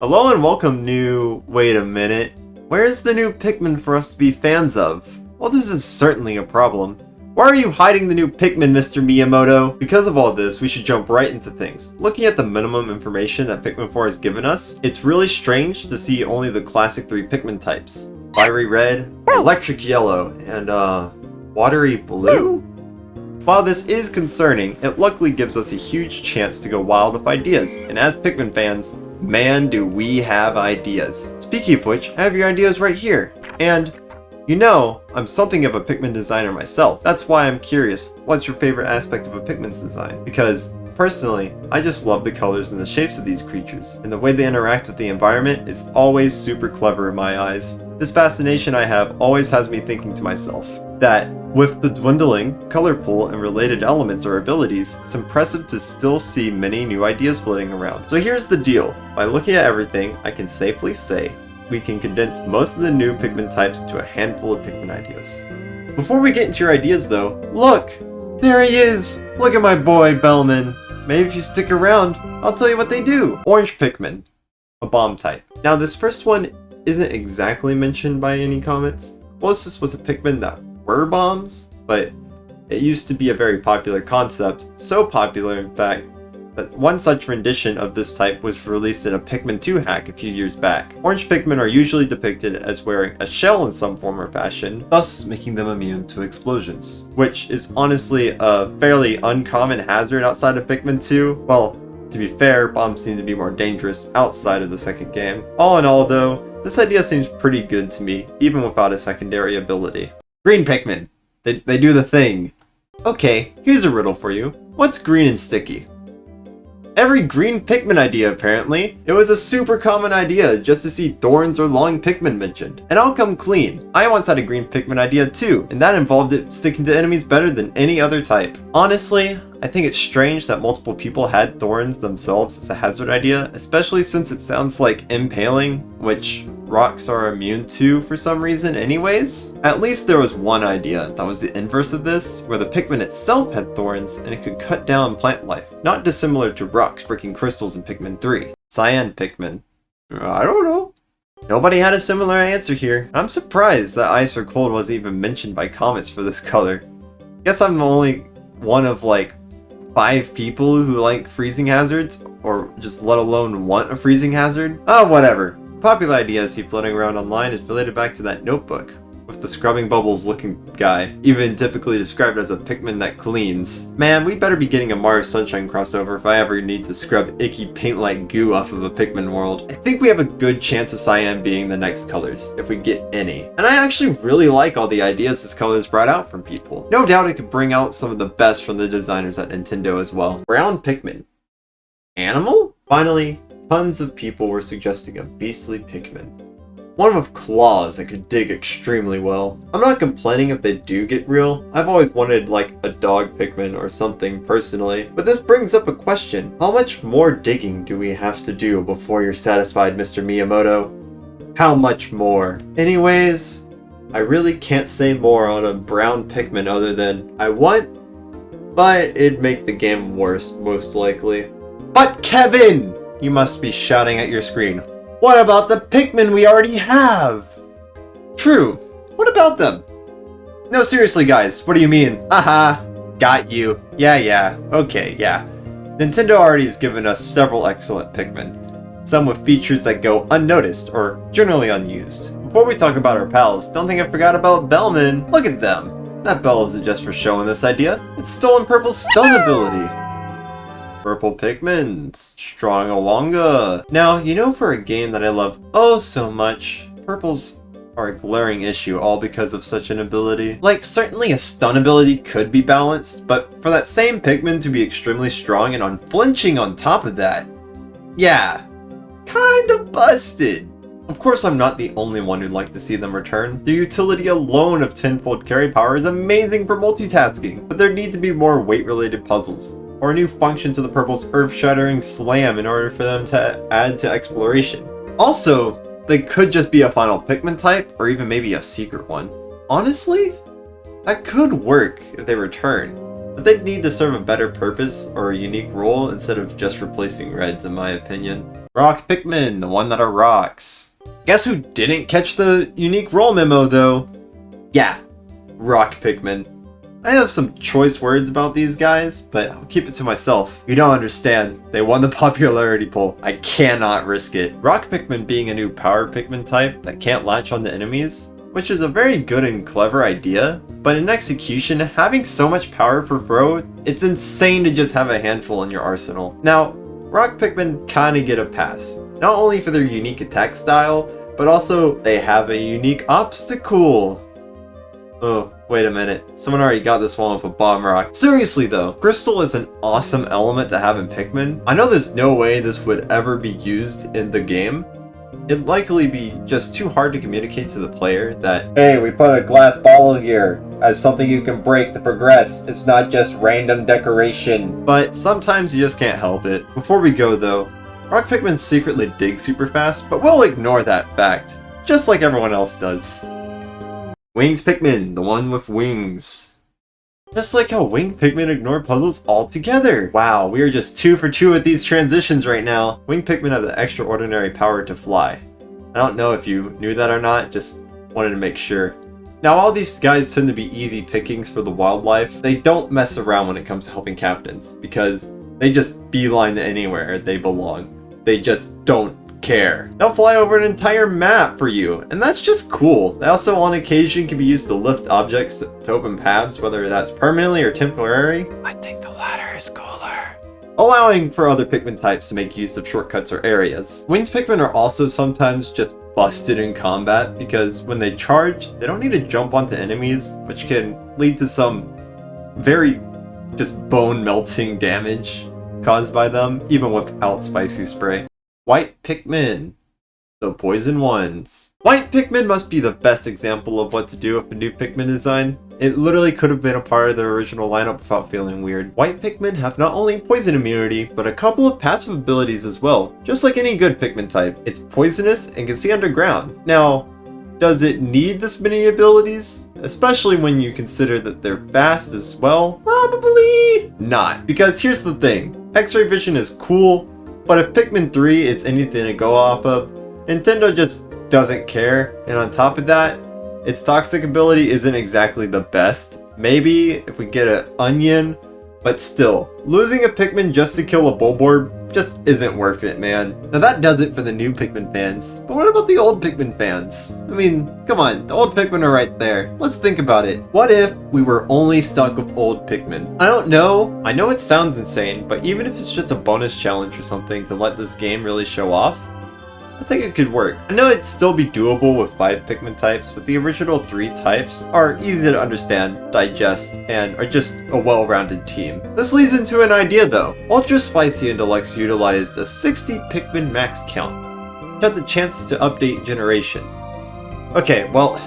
Hello and welcome new... Wait a minute. Where's the new Pikmin for us to be fans of? Well, this is certainly a problem. Why are you hiding the new Pikmin, Mr. Miyamoto? Because of all this, we should jump right into things. Looking at the minimum information that Pikmin 4 has given us, it's really strange to see only the classic 3 Pikmin types. Fiery Red, Electric Yellow, and Watery Blue? While this is concerning, it luckily gives us a huge chance to go wild with ideas, and as Pikmin fans, man do we have ideas. Speaking of which, I have your ideas right here, and you know, I'm something of a Pikmin designer myself. That's why I'm curious, what's your favorite aspect of a Pikmin's design? Because, personally, I just love the colors and the shapes of these creatures, and the way they interact with the environment is always super clever in my eyes. This fascination I have always has me thinking to myself that with the dwindling color pool and related elements or abilities, it's impressive to still see many new ideas floating around. So here's the deal. By looking at everything, I can safely say we can condense most of the new Pikmin types into a handful of Pikmin ideas. Before we get into your ideas though, look! There he is! Look at my boy, Bellman! Maybe if you stick around, I'll tell you what they do! Orange Pikmin. A bomb type. Now this first one isn't exactly mentioned by any comments. Closest was a Pikmin that were bombs, but it used to be a very popular concept, so popular in fact that one such rendition of this type was released in a Pikmin 2 hack a few years back. Orange Pikmin are usually depicted as wearing a shell in some form or fashion, thus making them immune to explosions, which is honestly a fairly uncommon hazard outside of Pikmin 2. Well, to be fair, bombs seem to be more dangerous outside of the second game. All in all though, this idea seems pretty good to me, even without a secondary ability. Green Pikmin. They do the thing. Okay, here's a riddle for you. What's green and sticky? Every green Pikmin idea, apparently. It was a super common idea just to see thorns or long Pikmin mentioned. And I'll come clean. I once had a green Pikmin idea too, and that involved it sticking to enemies better than any other type. Honestly, I think it's strange that multiple people had thorns themselves as a hazard idea, especially since it sounds like impaling, which rocks are immune to for some reason anyways. At least there was one idea that was the inverse of this, where the Pikmin itself had thorns and it could cut down plant life, not dissimilar to rocks breaking crystals in Pikmin 3. Cyan Pikmin. I don't know. Nobody had a similar answer here. I'm surprised that ice or cold wasn't even mentioned by comments for this color. Guess I'm only one of like 5 people who like freezing hazards, or just let alone want a freezing hazard. Oh, whatever. Popular idea I see floating around online is related back to that notebook, with the scrubbing bubbles looking guy, even typically described as a Pikmin that cleans. Man, we better be getting a Mars Sunshine crossover if I ever need to scrub icky paint-like goo off of a Pikmin world. I think we have a good chance of Cyan being the next colors, if we get any. And I actually really like all the ideas this color has brought out from people. No doubt it could bring out some of the best from the designers at Nintendo as well. Brown Pikmin. Animal? Finally, tons of people were suggesting a beastly Pikmin. One with claws that could dig extremely well. I'm not complaining if they do get real. I've always wanted like a dog Pikmin or something personally. But this brings up a question. How much more digging do we have to do before you're satisfied, Mr. Miyamoto? How much more? Anyways, I really can't say more on a brown Pikmin other than I want, but it'd make the game worse, most likely. But Kevin! You must be shouting at your screen. What about the Pikmin we already have? True. What about them? No, seriously guys, what do you mean? Haha, got you. Yeah, okay, yeah. Nintendo already has given us several excellent Pikmin. Some with features that go unnoticed or generally unused. Before we talk about our pals, don't think I forgot about Bellman. Look at them. That bell isn't just for showing this idea. It's Stolen Purple's stun ability. Purple Pikmins. Strong Awonga. Now, you know, for a game that I love oh so much, purples are a glaring issue all because of such an ability. Like, certainly a stun ability could be balanced, but for that same Pikmin to be extremely strong and unflinching on top of that, yeah, kinda busted. Of course, I'm not the only one who'd like to see them return. The utility alone of tenfold carry power is amazing for multitasking, but there need to be more weight-related puzzles, or a new function to the purple's earth-shattering slam in order for them to add to exploration. Also, they could just be a final Pikmin type, or even maybe a secret one. Honestly, that could work if they return. but they'd need to serve a better purpose or a unique role instead of just replacing reds, in my opinion. Rock Pikmin, the one that are rocks. Guess who didn't catch the unique role memo though? Yeah, Rock Pikmin. I have some choice words about these guys, but I'll keep it to myself. You don't understand. They won the popularity poll. I cannot risk it. Rock Pikmin being a new power Pikmin type that can't latch onto enemies, which is a very good and clever idea, but in execution, having so much power per throw, it's insane to just have a handful in your arsenal. Now, Rock Pikmin kinda get a pass, not only for their unique attack style, but also they have a unique obstacle. Oh, wait a minute. Someone already got this one with a bomb rock. Seriously though, Crystal is an awesome element to have in Pikmin. I know there's no way this would ever be used in the game. It'd likely be just too hard to communicate to the player that, hey, we put a glass bottle here as something you can break to progress. It's not just random decoration. But sometimes you just can't help it. Before we go though, Rock Pikmin secretly dig super fast, but we'll ignore that fact, just like everyone else does. Winged Pikmin, the one with wings. Just like how Winged Pikmin ignore puzzles altogether. Wow, we are just 2 for 2 with these transitions right now. Winged Pikmin have the extraordinary power to fly. I don't know if you knew that or not, just wanted to make sure. Now all these guys tend to be easy pickings for the wildlife. They don't mess around when it comes to helping captains, because they just beeline to anywhere they belong. They just don't care. They'll fly over an entire map for you, and that's just cool. They also on occasion can be used to lift objects to open paths, whether that's permanently or temporary. I think the latter is cooler. Allowing for other Pikmin types to make use of shortcuts or areas. Winged Pikmin are also sometimes just busted in combat because when they charge, they don't need to jump onto enemies, which can lead to some very just bone-melting damage caused by them, even without Spicy Spray. White Pikmin, the poison ones. White Pikmin must be the best example of what to do with a new Pikmin design. It literally could have been a part of the original lineup without feeling weird. White Pikmin have not only poison immunity, but a couple of passive abilities as well. Just like any good Pikmin type, it's poisonous and can see underground. Now, does it need this many abilities? Especially when you consider that they're fast as well? Probably not. Because here's the thing, X-ray vision is cool, but if Pikmin 3 is anything to go off of, Nintendo just doesn't care, and on top of that, its toxic ability isn't exactly the best. Maybe if we get an onion, but still, losing a Pikmin just to kill a Bulborb just isn't worth it, man. Now that does it for the new Pikmin fans, but what about the old Pikmin fans? I mean, come on, the old Pikmin are right there. Let's think about it. What if we were only stuck with old Pikmin? I don't know. I know it sounds insane, but even if it's just a bonus challenge or something to let this game really show off, I think it could work. I know it'd still be doable with 5 Pikmin types, but the original 3 types are easy to understand, digest, and are just a well-rounded team. This leads into an idea though. Ultra Spicy and Deluxe utilized a 60 Pikmin max count, which had the chance to update generation. Okay, well,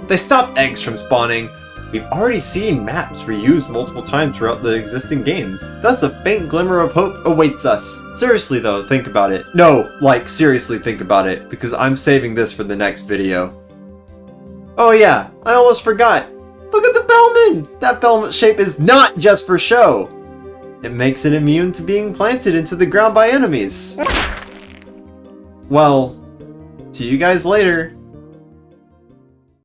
they stopped eggs from spawning. We've already seen maps reused multiple times throughout the existing games. Thus a faint glimmer of hope awaits us. Seriously though, think about it. No, like seriously think about it, because I'm saving this for the next video. Oh yeah, I almost forgot. Look at the Bellman! That Bellman shape is not just for show. It makes it immune to being planted into the ground by enemies. Well, see you guys later.